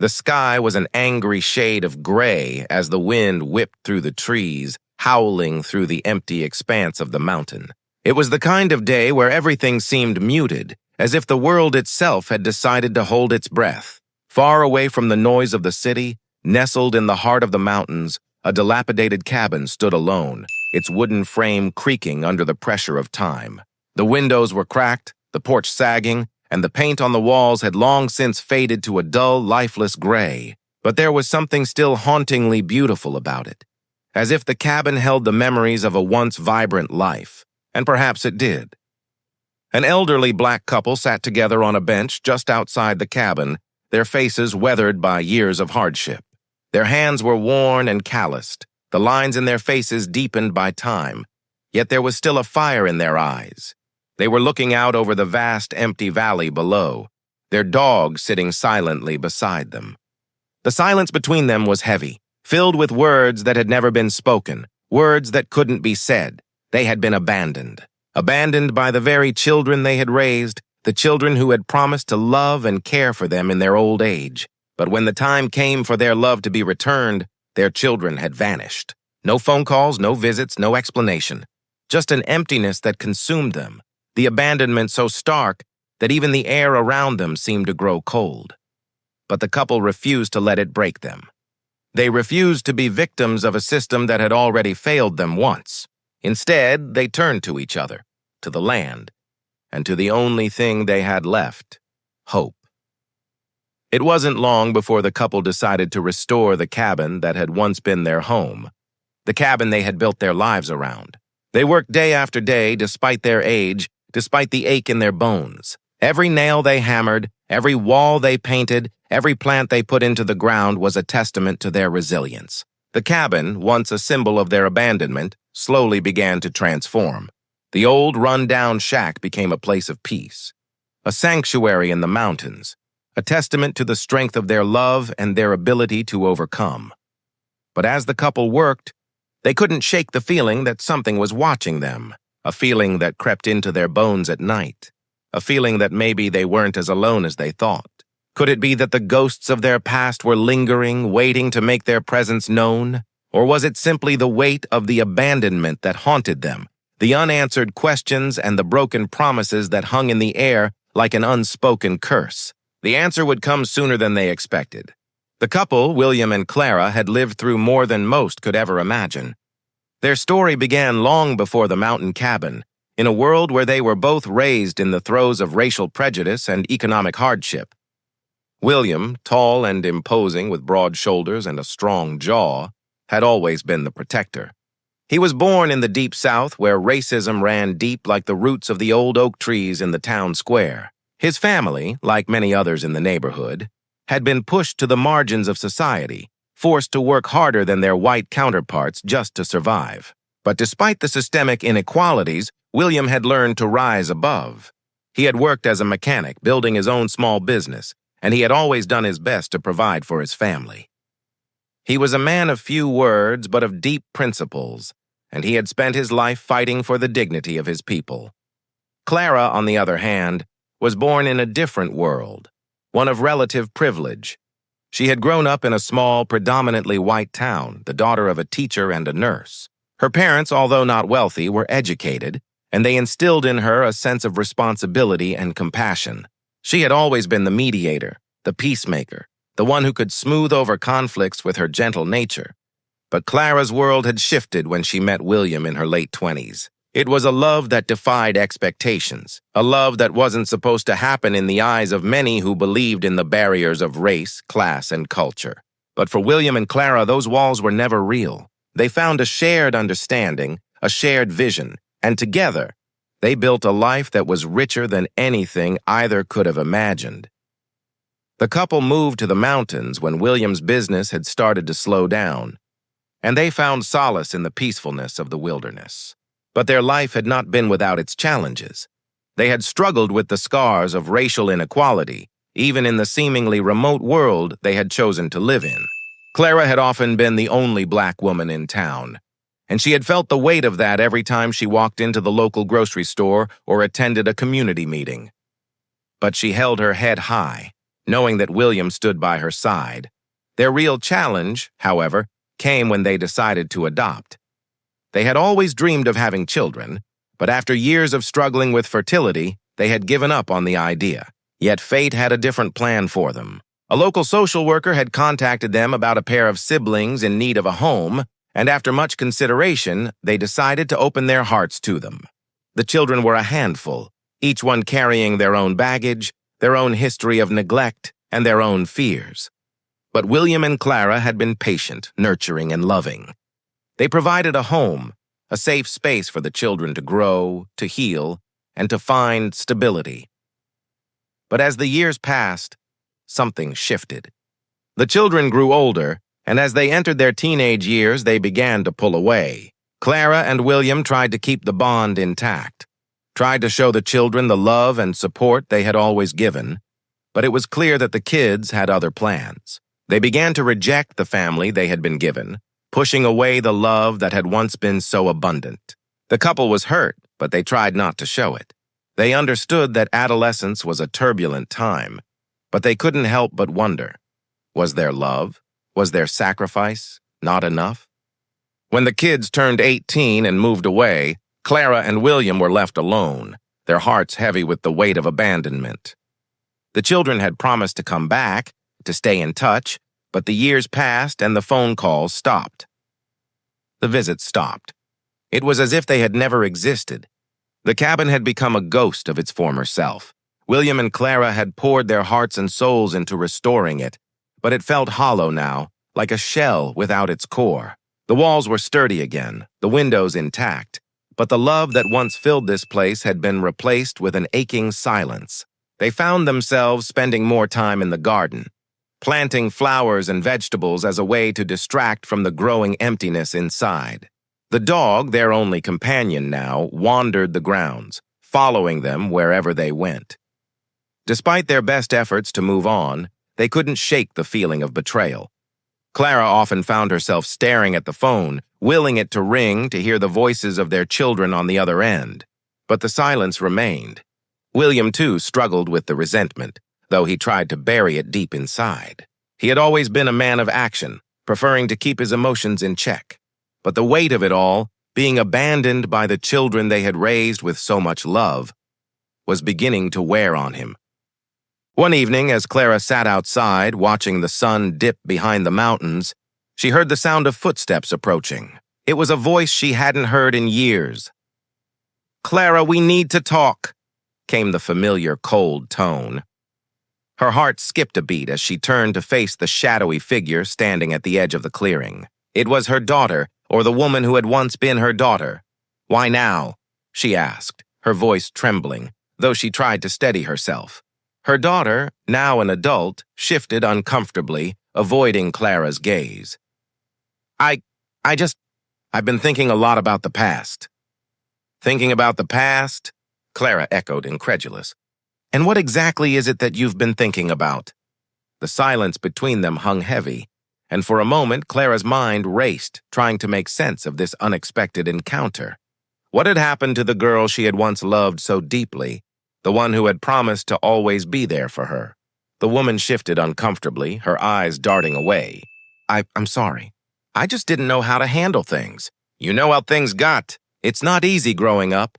The sky was an angry shade of gray as the wind whipped through the trees, howling through the empty expanse of the mountain. It was the kind of day where everything seemed muted, as if the world itself had decided to hold its breath. Far away from the noise of the city, nestled in the heart of the mountains, a dilapidated cabin stood alone, its wooden frame creaking under the pressure of time. The windows were cracked, the porch sagging, and the paint on the walls had long since faded to a dull, lifeless gray. But there was something still hauntingly beautiful about it, as if the cabin held the memories of a once vibrant life, and perhaps it did. An elderly black couple sat together on a bench just outside the cabin, their faces weathered by years of hardship. Their hands were worn and calloused, the lines in their faces deepened by time, yet there was still a fire in their eyes. They were looking out over the vast, empty valley below, their dog sitting silently beside them. The silence between them was heavy, filled with words that had never been spoken, words that couldn't be said. They had been abandoned. Abandoned by the very children they had raised, the children who had promised to love and care for them in their old age. But when the time came for their love to be returned, their children had vanished. No phone calls, no visits, no explanation. Just an emptiness that consumed them, the abandonment so stark that even the air around them seemed to grow cold. But the couple refused to let it break them. They refused to be victims of a system that had already failed them once. Instead, they turned to each other, to the land, and to the only thing they had left, hope. It wasn't long before the couple decided to restore the cabin that had once been their home, the cabin they had built their lives around. They worked day after day, despite their age, despite the ache in their bones. Every nail they hammered, every wall they painted, every plant they put into the ground was a testament to their resilience. The cabin, once a symbol of their abandonment, slowly began to transform. The old, run-down shack became a place of peace, a sanctuary in the mountains, a testament to the strength of their love and their ability to overcome. But as the couple worked, they couldn't shake the feeling that something was watching them, a feeling that crept into their bones at night, a feeling that maybe they weren't as alone as they thought. Could it be that the ghosts of their past were lingering, waiting to make their presence known? Or was it simply the weight of the abandonment that haunted them, the unanswered questions and the broken promises that hung in the air like an unspoken curse? The answer would come sooner than they expected. The couple, William and Clara, had lived through more than most could ever imagine. Their story began long before the mountain cabin, in a world where they were both raised in the throes of racial prejudice and economic hardship. William, tall and imposing with broad shoulders and a strong jaw, had always been the protector. He was born in the deep South, where racism ran deep like the roots of the old oak trees in the town square. His family, like many others in the neighborhood, had been pushed to the margins of society, forced to work harder than their white counterparts just to survive. But despite the systemic inequalities, William had learned to rise above. He had worked as a mechanic, building his own small business, and he had always done his best to provide for his family. He was a man of few words, but of deep principles, and he had spent his life fighting for the dignity of his people. Clara, on the other hand, was born in a different world, one of relative privilege. She had grown up in a small, predominantly white town, the daughter of a teacher and a nurse. Her parents, although not wealthy, were educated, and they instilled in her a sense of responsibility and compassion. She had always been the mediator, the peacemaker, the one who could smooth over conflicts with her gentle nature. But Clara's world had shifted when she met William in her late 20s. It was a love that defied expectations, a love that wasn't supposed to happen in the eyes of many who believed in the barriers of race, class, and culture. But for William and Clara, those walls were never real. They found a shared understanding, a shared vision, and together, they built a life that was richer than anything either could have imagined. The couple moved to the mountains when William's business had started to slow down, and they found solace in the peacefulness of the wilderness. But their life had not been without its challenges. They had struggled with the scars of racial inequality, even in the seemingly remote world they had chosen to live in. Clara had often been the only black woman in town, and she had felt the weight of that every time she walked into the local grocery store or attended a community meeting. But she held her head high. knowing that William stood by her side. Their real challenge, however, came when they decided to adopt. They had always dreamed of having children, but after years of struggling with fertility, they had given up on the idea. Yet fate had a different plan for them. A local social worker had contacted them about a pair of siblings in need of a home, and after much consideration, they decided to open their hearts to them. The children were a handful, each one carrying their own baggage, their own history of neglect, and their own fears. But William and Clara had been patient, nurturing, and loving. They provided a home, a safe space for the children to grow, to heal, and to find stability. But as the years passed, something shifted. The children grew older, and as they entered their teenage years, they began to pull away. Clara and William tried to keep the bond intact, tried to show the children the love and support they had always given, but it was clear that the kids had other plans. They began to reject the family they had been given, pushing away the love that had once been so abundant. The couple was hurt, but they tried not to show it. They understood that adolescence was a turbulent time, but they couldn't help but wonder, was their love, was their sacrifice not enough? When the kids turned 18 and moved away, Clara and William were left alone, their hearts heavy with the weight of abandonment. The children had promised to come back, to stay in touch, but the years passed and the phone calls stopped. The visits stopped. It was as if they had never existed. The cabin had become a ghost of its former self. William and Clara had poured their hearts and souls into restoring it, but it felt hollow now, like a shell without its core. The walls were sturdy again, the windows intact, but the love that once filled this place had been replaced with an aching silence. They found themselves spending more time in the garden, planting flowers and vegetables as a way to distract from the growing emptiness inside. The dog, their only companion now, wandered the grounds, following them wherever they went. Despite their best efforts to move on, they couldn't shake the feeling of betrayal. Clara often found herself staring at the phone, willing it to ring to hear the voices of their children on the other end. But the silence remained. William, too, struggled with the resentment, though he tried to bury it deep inside. He had always been a man of action, preferring to keep his emotions in check. But the weight of it all, being abandoned by the children they had raised with so much love, was beginning to wear on him. One evening, as Clara sat outside, watching the sun dip behind the mountains, she heard the sound of footsteps approaching. It was a voice she hadn't heard in years. "Clara, we need to talk," came the familiar, cold tone. Her heart skipped a beat as she turned to face the shadowy figure standing at the edge of the clearing. It was her daughter, or the woman who had once been her daughter. "Why now?" she asked, her voice trembling, though she tried to steady herself. Her daughter, now an adult, shifted uncomfortably, avoiding Clara's gaze. I've been thinking a lot about the past." "Thinking about the past?" Clara echoed, incredulous. "And what exactly is it that you've been thinking about?" The silence between them hung heavy, and for a moment Clara's mind raced, trying to make sense of this unexpected encounter. What had happened to the girl she had once loved so deeply, the one who had promised to always be there for her? The woman shifted uncomfortably, her eyes darting away. I'm sorry. I just didn't know how to handle things. You know how things got. It's not easy growing up."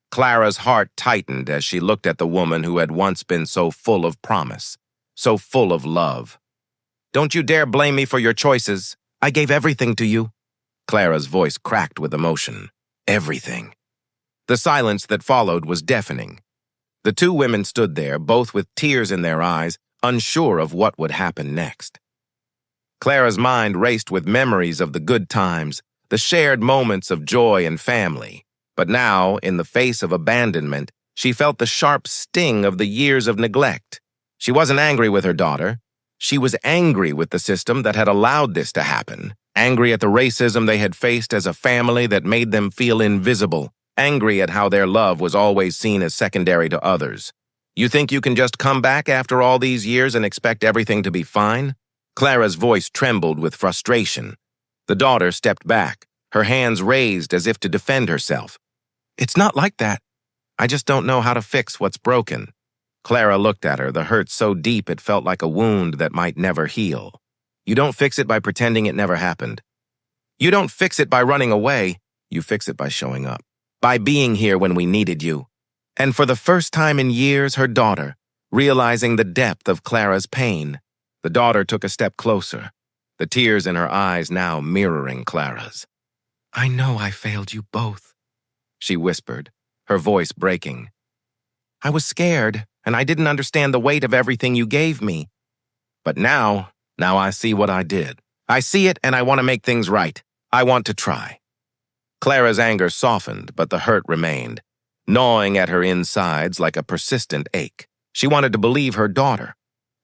Clara's heart tightened as she looked at the woman who had once been so full of promise, so full of love. "Don't you dare blame me for your choices. I gave everything to you." Clara's voice cracked with emotion. Everything. The silence that followed was deafening. The two women stood there, both with tears in their eyes, unsure of what would happen next. Clara's mind raced with memories of the good times, the shared moments of joy and family. But now, in the face of abandonment, she felt the sharp sting of the years of neglect. She wasn't angry with her daughter. She was angry with the system that had allowed this to happen, angry at the racism they had faced as a family that made them feel invisible, angry at how their love was always seen as secondary to others. "You think you can just come back after all these years and expect everything to be fine?" Clara's voice trembled with frustration. The daughter stepped back, her hands raised as if to defend herself. "It's not like that. I just don't know how to fix what's broken." Clara looked at her, the hurt so deep it felt like a wound that might never heal. You don't fix it by pretending it never happened. You don't fix it by running away. You fix it by showing up, by being here when we needed you. And for the first time in years, her daughter, realizing the depth of Clara's pain, the daughter took a step closer, the tears in her eyes now mirroring Clara's. "I know I failed you both," she whispered, her voice breaking. "I was scared, and I didn't understand the weight of everything you gave me. But now I see what I did. I see it, and I want to make things right. I want to try." Clara's anger softened, but the hurt remained, gnawing at her insides like a persistent ache. She wanted to believe her daughter,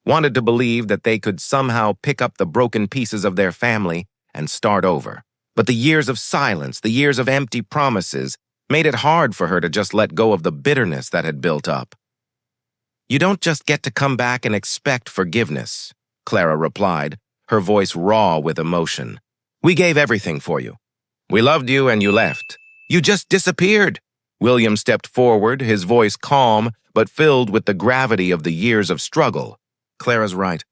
wanted to believe that they could somehow pick up the broken pieces of their family and start over. But the years of silence, the years of empty promises, made it hard for her to just let go of the bitterness that had built up. "You don't just get to come back and expect forgiveness," Clara replied, her voice raw with emotion. "We gave everything for you. We loved you and you left. You just disappeared." William stepped forward, his voice calm but filled with the gravity of the years of struggle. "Clara's right.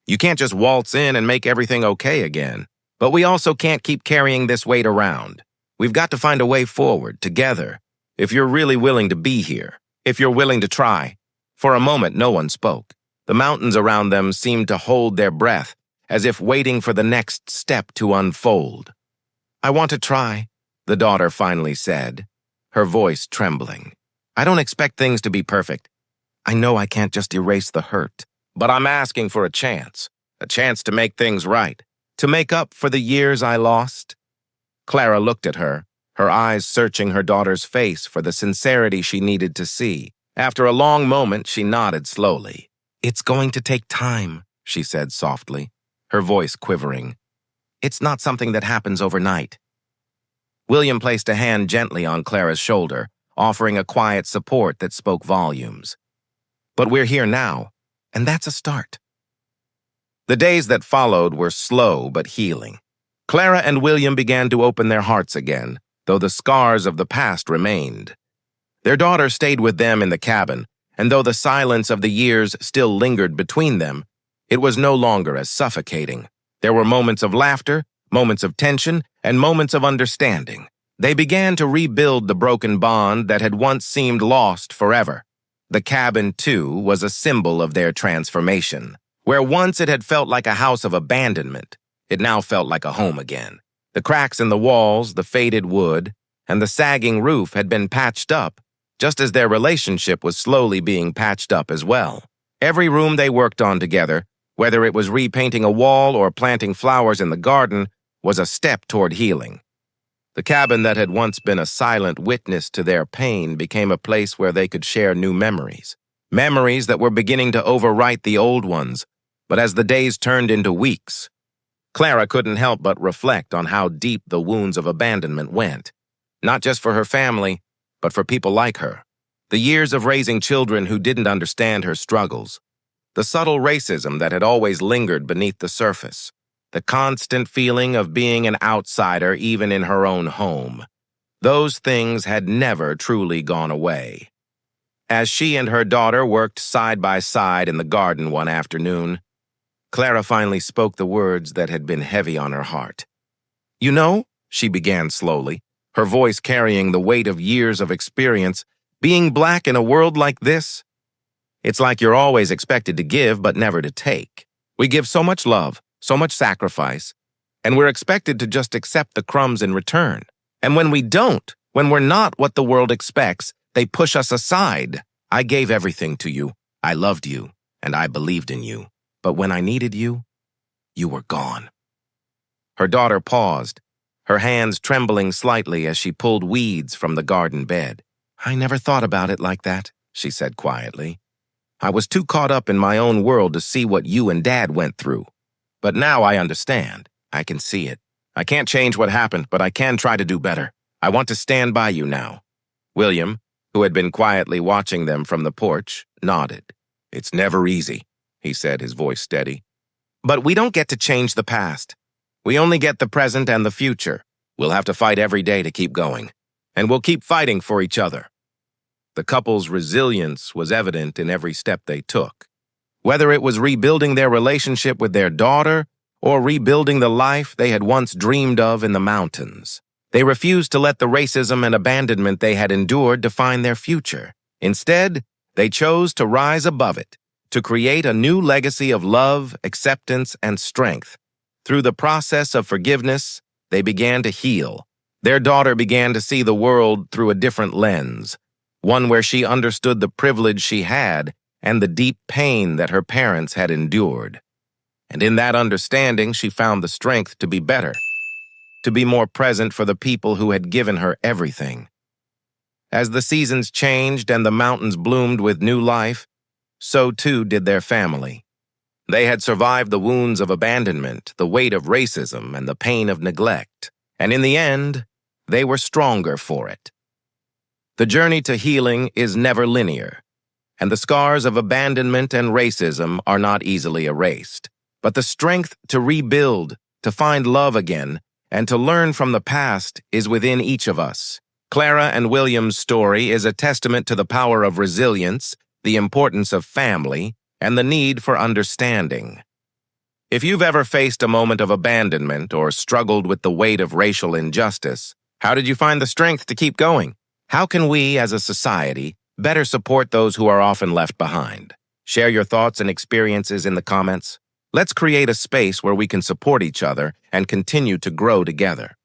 You can't just waltz in and make everything okay again. But we also can't keep carrying this weight around. We've got to find a way forward, together. If you're really willing to be here, if you're willing to try." For a moment, no one spoke. The mountains around them seemed to hold their breath, as if waiting for the next step to unfold. "I want to try," the daughter finally said, her voice trembling. "I don't expect things to be perfect. I know I can't just erase the hurt, but I'm asking for a chance to make things right, to make up for the years I lost." Clara looked at her, her eyes searching her daughter's face for the sincerity she needed to see. After a long moment, she nodded slowly. "It's going to take time," she said softly, her voice quivering. "It's not something that happens overnight." William placed a hand gently on Clara's shoulder, offering a quiet support that spoke volumes. "But we're here now, and that's a start." The days that followed were slow but healing. Clara and William began to open their hearts again, though the scars of the past remained. Their daughter stayed with them in the cabin, and though the silence of the years still lingered between them, it was no longer as suffocating. There were moments of laughter, moments of tension, and moments of understanding. They began to rebuild the broken bond that had once seemed lost forever. The cabin, too, was a symbol of their transformation. Where once it had felt like a house of abandonment, it now felt like a home again. The cracks in the walls, the faded wood, and the sagging roof had been patched up, just as their relationship was slowly being patched up as well. Every room they worked on together, whether it was repainting a wall or planting flowers in the garden, was a step toward healing. The cabin that had once been a silent witness to their pain became a place where they could share new memories. Memories that were beginning to overwrite the old ones, but as the days turned into weeks, Clara couldn't help but reflect on how deep the wounds of abandonment went, not just for her family, but for people like her. The years of raising children who didn't understand her struggles, the subtle racism that had always lingered beneath the surface, the constant feeling of being an outsider even in her own home. Those things had never truly gone away. As she and her daughter worked side by side in the garden one afternoon, Clara finally spoke the words that had been heavy on her heart. "You know," she began slowly, her voice carrying the weight of years of experience, "being Black in a world like this, it's like you're always expected to give but never to take. We give so much love, so much sacrifice, and we're expected to just accept the crumbs in return. And when we don't, when we're not what the world expects, they push us aside. I gave everything to you. I loved you, and I believed in you. But when I needed you, you were gone." Her daughter paused, her hands trembling slightly as she pulled weeds from the garden bed. "I never thought about it like that," she said quietly. "I was too caught up in my own world to see what you and Dad went through. But now I understand. I can see it. I can't change what happened, but I can try to do better. I want to stand by you now." William, who had been quietly watching them from the porch, nodded. "It's never easy," he said, his voice steady. "But we don't get to change the past. We only get the present and the future. We'll have to fight every day to keep going. And we'll keep fighting for each other." The couple's resilience was evident in every step they took. Whether it was rebuilding their relationship with their daughter or rebuilding the life they had once dreamed of in the mountains, they refused to let the racism and abandonment they had endured define their future. Instead, they chose to rise above it, to create a new legacy of love, acceptance, and strength. Through the process of forgiveness, they began to heal. Their daughter began to see the world through a different lens, one where she understood the privilege she had and the deep pain that her parents had endured. And in that understanding, she found the strength to be better, to be more present for the people who had given her everything. As the seasons changed and the mountains bloomed with new life, so too did their family. They had survived the wounds of abandonment, the weight of racism, and the pain of neglect, and in the end, they were stronger for it. The journey to healing is never linear, and the scars of abandonment and racism are not easily erased. But the strength to rebuild, to find love again, and to learn from the past is within each of us. Clara and William's story is a testament to the power of resilience, the importance of family, and the need for understanding. If you've ever faced a moment of abandonment or struggled with the weight of racial injustice, how did you find the strength to keep going? How can we, as a society, better support those who are often left behind? Share your thoughts and experiences in the comments. Let's create a space where we can support each other and continue to grow together.